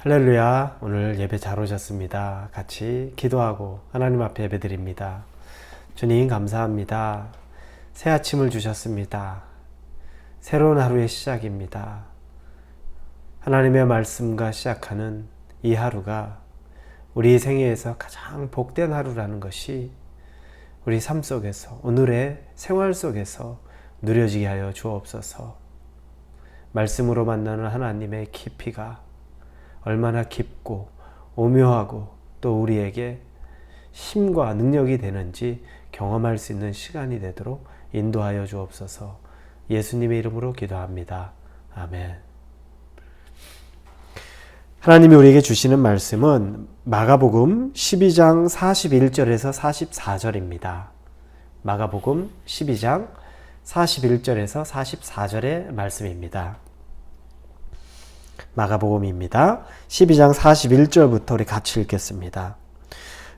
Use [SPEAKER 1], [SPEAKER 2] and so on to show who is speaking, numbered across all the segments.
[SPEAKER 1] 할렐루야. 오늘 예배 잘 오셨습니다. 같이 기도하고 하나님 앞에 예배드립니다. 주님 감사합니다. 새 아침을 주셨습니다. 새로운 하루의 시작입니다. 하나님의 말씀과 시작하는 이 하루가 우리 생애에서 가장 복된 하루라는 것이 우리 삶 속에서, 오늘의 생활 속에서 누려지게 하여 주옵소서. 말씀으로 만나는 하나님의 깊이가 얼마나 깊고 오묘하고 또 우리에게 힘과 능력이 되는지 경험할 수 있는 시간이 되도록 인도하여 주옵소서. 예수님의 이름으로 기도합니다. 아멘. 하나님이 우리에게 주시는 말씀은 마가복음 12장 41절에서 44절입니다. 마가복음 12장 41절에서 44절의 말씀입니다. 마가복음입니다. 12장 41절부터 우리 같이 읽겠습니다.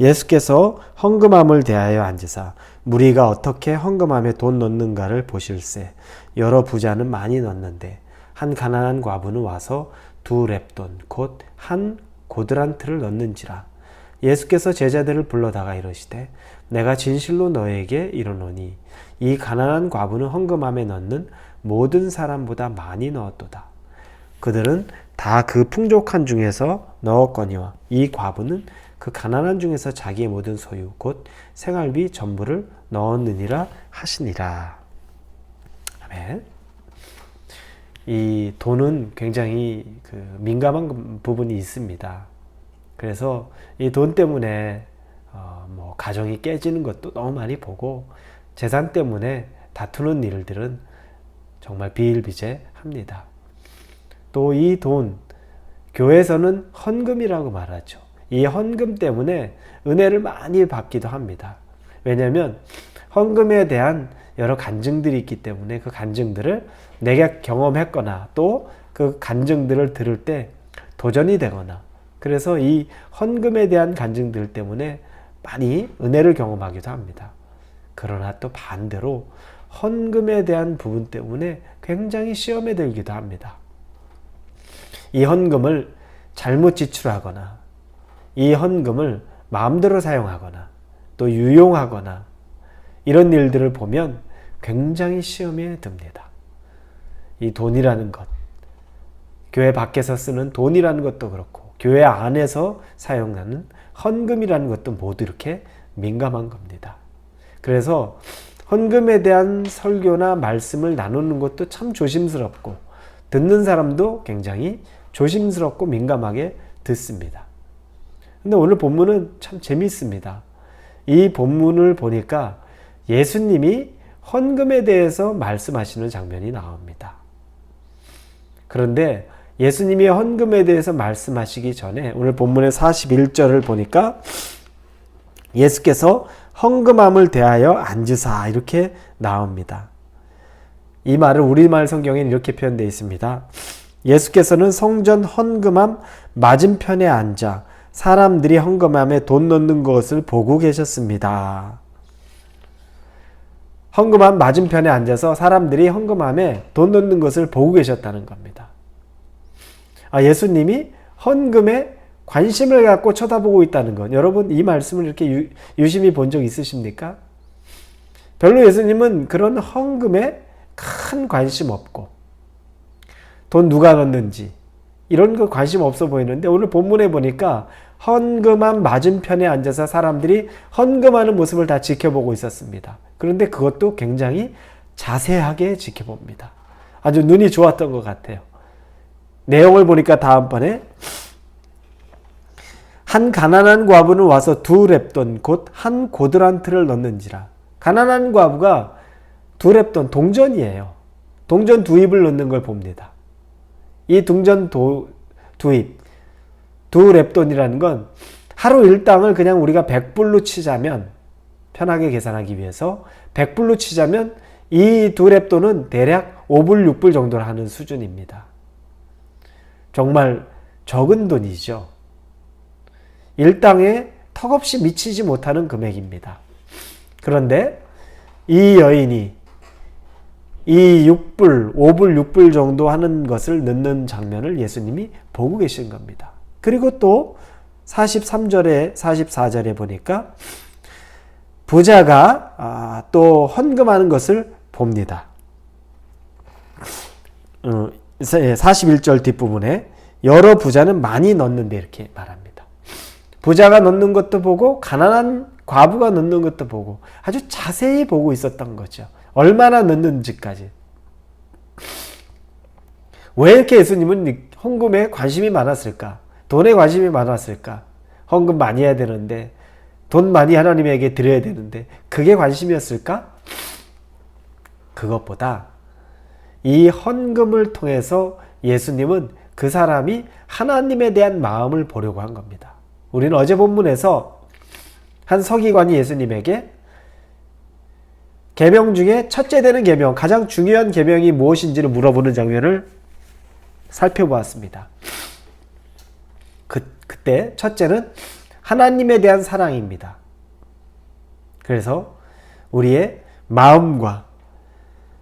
[SPEAKER 1] 예수께서 헌금함을 대하여 앉으사 무리가 어떻게 헌금함에 돈 넣는가를 보실세. 여러 부자는 많이 넣는데 한 가난한 과부는 와서 2렙돈 곧 한 고드란트를 넣는지라. 예수께서 제자들을 불러다가 이르시되 내가 진실로 너에게 이르노니 이 가난한 과부는 헌금함에 넣는 모든 사람보다 많이 넣었도다. 그들은 다 그 풍족한 중에서 넣었거니와 이 과부는 그 가난한 중에서 자기의 모든 소유 곧 생활비 전부를 넣었느니라 하시니라. 아멘. 이 돈은 굉장히 민감한 부분이 있습니다. 그래서 이 돈 때문에 가정이 깨지는 것도 너무 많이 보고 재산 때문에 다투는 일들은 정말 비일비재합니다. 또 이 돈, 교회에서는 헌금이라고 말하죠. 이 헌금 때문에 은혜를 많이 받기도 합니다. 왜냐하면 헌금에 대한 여러 간증들이 있기 때문에 그 간증들을 내가 경험했거나 또 그 간증들을 들을 때 도전이 되거나, 그래서 이 헌금에 대한 간증들 때문에 많이 은혜를 경험하기도 합니다. 그러나 또 반대로 헌금에 대한 부분 때문에 굉장히 시험에 들기도 합니다. 이 헌금을 잘못 지출하거나 이 헌금을 마음대로 사용하거나 또 유용하거나 이런 일들을 보면 굉장히 시험에 듭니다. 이 돈이라는 것, 교회 밖에서 쓰는 돈이라는 것도 그렇고 교회 안에서 사용하는 헌금이라는 것도 모두 이렇게 민감한 겁니다. 그래서 헌금에 대한 설교나 말씀을 나누는 것도 참 조심스럽고 듣는 사람도 굉장히 조심스럽고 민감하게 듣습니다. 근데 오늘 본문은 참 재미있습니다. 이 본문을 보니까 예수님이 헌금에 대해서 말씀하시는 장면이 나옵니다. 그런데 예수님이 헌금에 대해서 말씀하시기 전에 오늘 본문의 41절을 보니까 예수께서 헌금함을 대하여 앉으사 이렇게 나옵니다. 이 말을 우리말 성경에는 이렇게 표현되어 있습니다. 예수께서는 성전 헌금함 맞은편에 앉아 사람들이 헌금함에 돈 넣는 것을 보고 계셨습니다. 헌금함 맞은편에 앉아서 사람들이 헌금함에 돈 넣는 것을 보고 계셨다는 겁니다. 예수님이 헌금에 관심을 갖고 쳐다보고 있다는 것. 여러분 이 말씀을 이렇게 유심히 본 적 있으십니까? 별로 예수님은 그런 헌금에 큰 관심 없고 돈 누가 넣는지 이런 거 관심 없어 보이는데 오늘 본문에 보니까 헌금함 맞은편에 앉아서 사람들이 헌금하는 모습을 다 지켜보고 있었습니다. 그런데 그것도 굉장히 자세하게 지켜봅니다. 아주 눈이 좋았던 것 같아요. 내용을 보니까 다음번에 한 가난한 과부는 와서 2렙돈 곧 한 고드란트를 넣는지라. 가난한 과부가 2렙돈 동전이에요. 동전 2입을 넣는 걸 봅니다. 이 동전 2입 2렙돈이라는 건 하루 일당을 그냥 우리가 100불로 치자면, 편하게 계산하기 위해서 100불로 치자면 이 2렙돈은 대략 5불 6불 정도를 하는 수준입니다. 정말 적은 돈이죠. 일당에 턱없이 미치지 못하는 금액입니다. 그런데 이 여인이 이 6불, 5불, 6불 정도 하는 것을 넣는 장면을 예수님이 보고 계신 겁니다. 그리고 또 43절에 44절에 보니까 부자가 또 헌금하는 것을 봅니다. 41절 뒷부분에 여러 부자는 많이 넣는데 이렇게 말합니다. 부자가 넣는 것도 보고 가난한 과부가 넣는 것도 보고 아주 자세히 보고 있었던 거죠. 얼마나 넣는지까지. 왜 이렇게 예수님은 헌금에 관심이 많았을까? 돈에 관심이 많았을까? 헌금 많이 해야 되는데, 돈 많이 하나님에게 드려야 되는데, 그게 관심이었을까? 그것보다 이 헌금을 통해서 예수님은 그 사람이 하나님에 대한 마음을 보려고 한 겁니다. 우리는 어제 본문에서 한 서기관이 예수님에게 계명 중에 첫째 되는 계명, 가장 중요한 계명이 무엇인지를 물어보는 장면을 살펴보았습니다. 그때 첫째는 하나님에 대한 사랑입니다. 그래서 우리의 마음과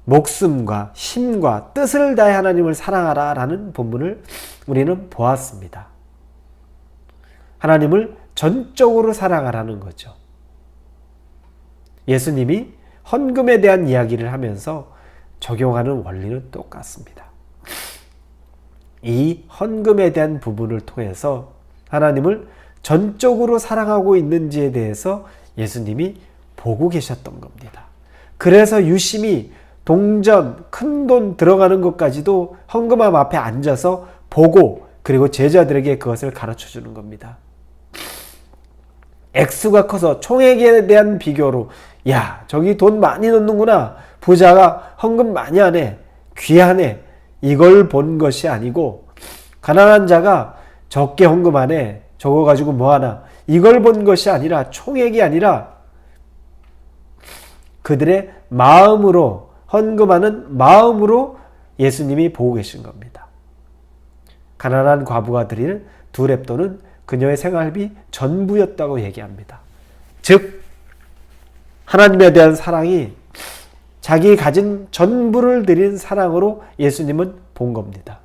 [SPEAKER 1] 목숨과 힘과 뜻을 다해 하나님을 사랑하라 라는 본문을 우리는 보았습니다. 하나님을 전적으로 사랑하라는 거죠. 예수님이 헌금에 대한 이야기를 하면서 적용하는 원리는 똑같습니다. 이 헌금에 대한 부분을 통해서 하나님을 전적으로 사랑하고 있는지에 대해서 예수님이 보고 계셨던 겁니다. 그래서 유심히 동전, 큰돈 들어가는 것까지도 헌금함 앞에 앉아서 보고 그리고 제자들에게 그것을 가르쳐 주는 겁니다. 액수가 커서 총액에 대한 비교로 야, 저기 돈 많이 넣는구나. 부자가 헌금 많이 하네. 귀하네. 이걸 본 것이 아니고 가난한 자가 적게 헌금하네. 저거 가지고 뭐하나. 이걸 본 것이 아니라 총액이 아니라 그들의 마음으로 헌금하는 마음으로 예수님이 보고 계신 겁니다. 가난한 과부가 드릴 2렙돈은 그녀의 생활비 전부였다고 얘기합니다. 즉 하나님에 대한 사랑이 자기 가진 전부를 드린 사랑으로 예수님은 본 겁니다.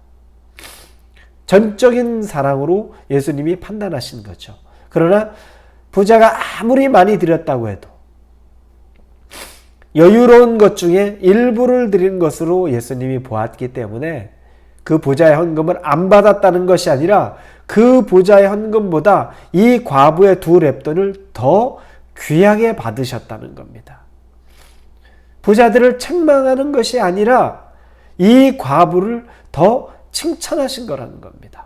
[SPEAKER 1] 전적인 사랑으로 예수님이 판단하신 거죠. 그러나 부자가 아무리 많이 드렸다고 해도 여유로운 것 중에 일부를 드린 것으로 예수님이 보았기 때문에 그 부자의 헌금을 안 받았다는 것이 아니라 그 부자의 헌금보다 이 과부의 2렙돈을 더 귀하게 받으셨다는 겁니다. 부자들을 책망하는 것이 아니라 이 과부를 더 칭찬하신 거라는 겁니다.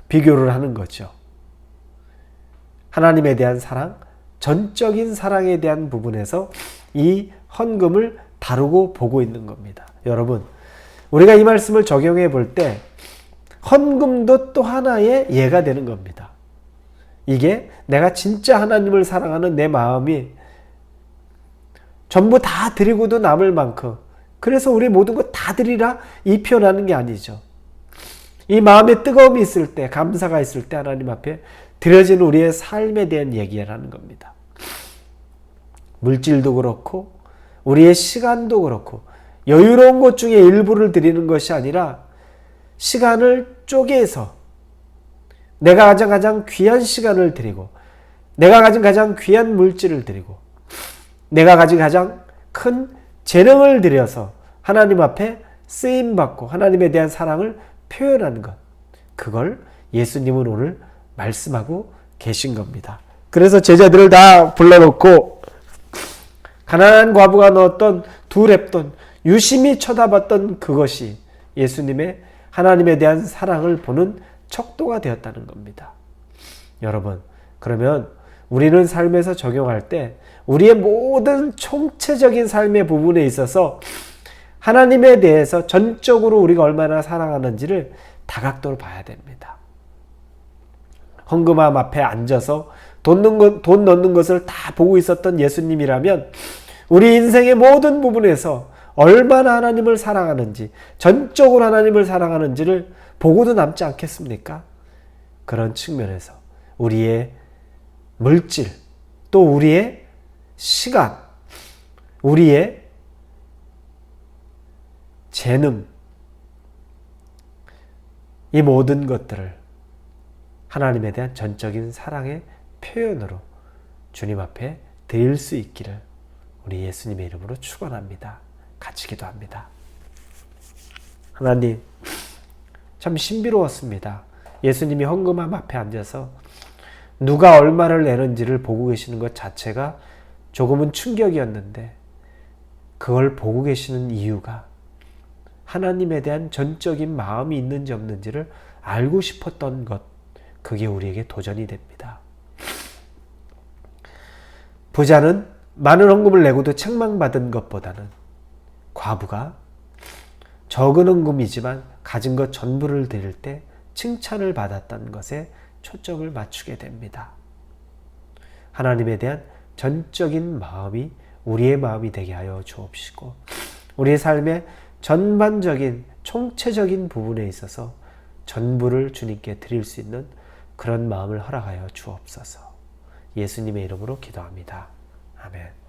[SPEAKER 1] 비교를 하는 거죠. 하나님에 대한 사랑, 전적인 사랑에 대한 부분에서 이 헌금을 다루고 보고 있는 겁니다. 여러분, 우리가 이 말씀을 적용해 볼 때 헌금도 또 하나의 예가 되는 겁니다. 이게 내가 진짜 하나님을 사랑하는 내 마음이 전부 다 드리고도 남을 만큼, 그래서 우리 모든 거 다 드리라 이 표현하는 게 아니죠. 이 마음에 뜨거움이 있을 때, 감사가 있을 때 하나님 앞에 드려지는 우리의 삶에 대한 얘기라는 겁니다. 물질도 그렇고 우리의 시간도 그렇고 여유로운 것 중에 일부를 드리는 것이 아니라 시간을 쪼개서 내가 가장 귀한 시간을 드리고 내가 가진 가장 귀한 물질을 드리고 내가 가진 가장 큰 재능을 들여서 하나님 앞에 쓰임받고 하나님에 대한 사랑을 표현하는 것, 그걸 예수님은 오늘 말씀하고 계신 겁니다. 그래서 제자들을 다 불러놓고 가난한 과부가 넣었던 2렙돈 유심히 쳐다봤던 그것이 예수님의 하나님에 대한 사랑을 보는 척도가 되었다는 겁니다. 여러분, 그러면 우리는 삶에서 적용할 때 우리의 모든 총체적인 삶의 부분에 있어서 하나님에 대해서 전적으로 우리가 얼마나 사랑하는지를 다각도로 봐야 됩니다. 헌금함 앞에 앉아서 돈 넣는 것을 다 보고 있었던 예수님이라면 우리 인생의 모든 부분에서 얼마나 하나님을 사랑하는지, 전적으로 하나님을 사랑하는지를 보고도 남지 않겠습니까? 그런 측면에서 우리의 물질, 또 우리의 시간, 우리의 재능, 이 모든 것들을 하나님에 대한 전적인 사랑의 표현으로 주님 앞에 드릴 수 있기를 우리 예수님의 이름으로 축원합니다. 같이 기도합니다. 하나님, 참 신비로웠습니다. 예수님이 헌금함 앞에 앉아서 누가 얼마를 내는지를 보고 계시는 것 자체가 조금은 충격이었는데, 그걸 보고 계시는 이유가 하나님에 대한 전적인 마음이 있는지 없는지를 알고 싶었던 것, 그게 우리에게 도전이 됩니다. 부자는 많은 헌금을 내고도 책망받은 것보다는 과부가 적은 헌금이지만 가진 것 전부를 드릴 때 칭찬을 받았던 것에 초점을 맞추게 됩니다. 하나님에 대한 전적인 마음이 우리의 마음이 되게 하여 주옵시고, 우리의 삶의 전반적인 총체적인 부분에 있어서 전부를 주님께 드릴 수 있는 그런 마음을 허락하여 주옵소서. 예수님의 이름으로 기도합니다. 아멘.